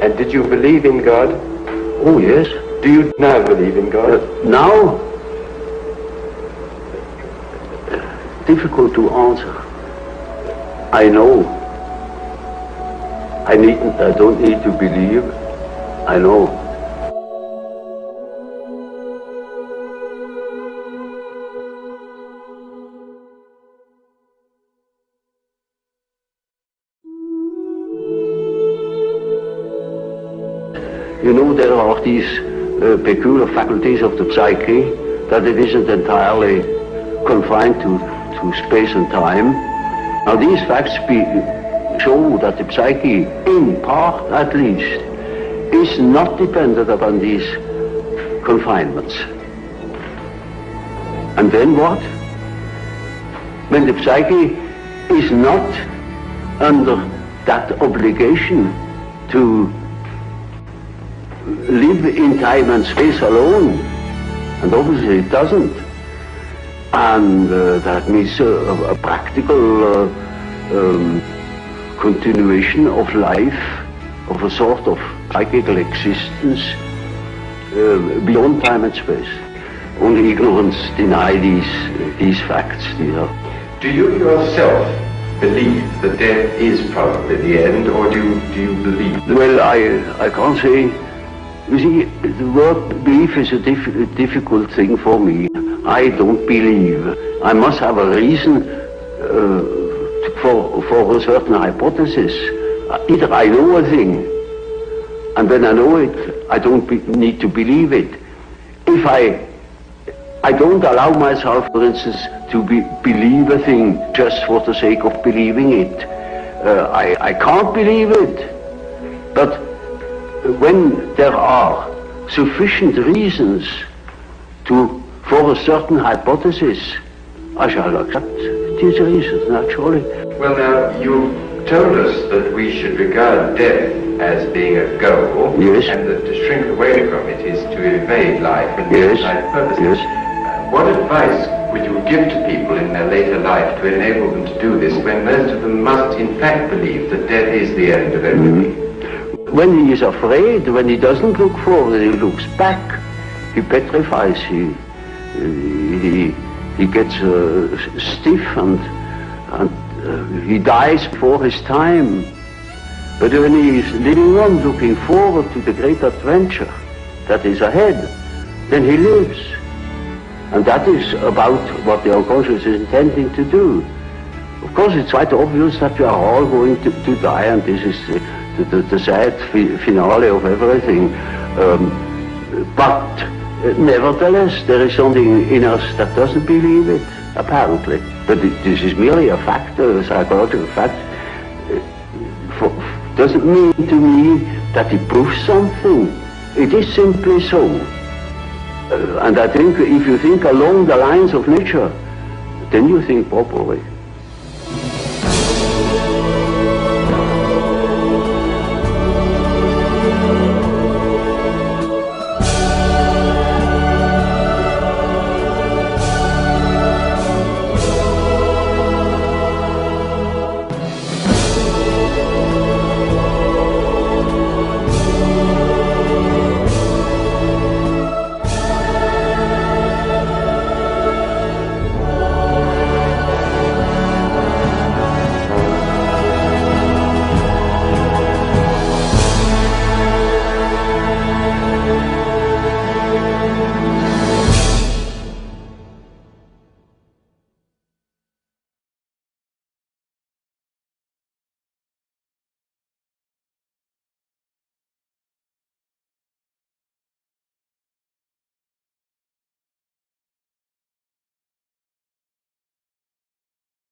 And did you believe in God? Oh, yes. Do you now believe in God? Now? Difficult to answer. I know. I don't need to believe. I know. You know, there are these peculiar faculties of the psyche, that it isn't entirely confined to space and time. Now these facts show that the psyche, in part at least, is not dependent upon these confinements. And then what? When the psyche is not under that obligation to live in time and space alone, and obviously it doesn't, and that means a practical continuation of life, of a sort of psychical existence beyond time and space. Only ignorance deny these facts. Do you yourself believe that death is probably the end, or do you believe that? Well, I can't say. You see, the word belief is a difficult thing for me. I don't believe. I must have a reason for a certain hypothesis. Either I know a thing, and when I know it, I don't need to believe it. If I don't allow myself, for instance, to believe a thing just for the sake of believing it. I can't believe it. But when there are sufficient reasons for a certain hypothesis, I shall accept these reasons, naturally. Well, now, you told us that we should regard death as being a goal, yes, and that to shrink away from it is to evade life and yes, life purposes. Yes. What advice would you give to people in their later life to enable them to do this, when most of them must in fact believe that death is the end of everything? When he is afraid, when he doesn't look forward, he looks back. He petrifies. He gets stiff and he dies before his time. But when he is living on, looking forward to the great adventure that is ahead, then he lives. And that is about what the unconscious is intending to do. Of course, it's quite obvious that we are all going to die, and this is the sad finale of everything. But nevertheless, there is something in us that doesn't believe it, apparently. But this is merely a fact, a psychological fact. Doesn't mean to me that it proves something. It is simply so. And I think if you think along the lines of nature, then you think properly.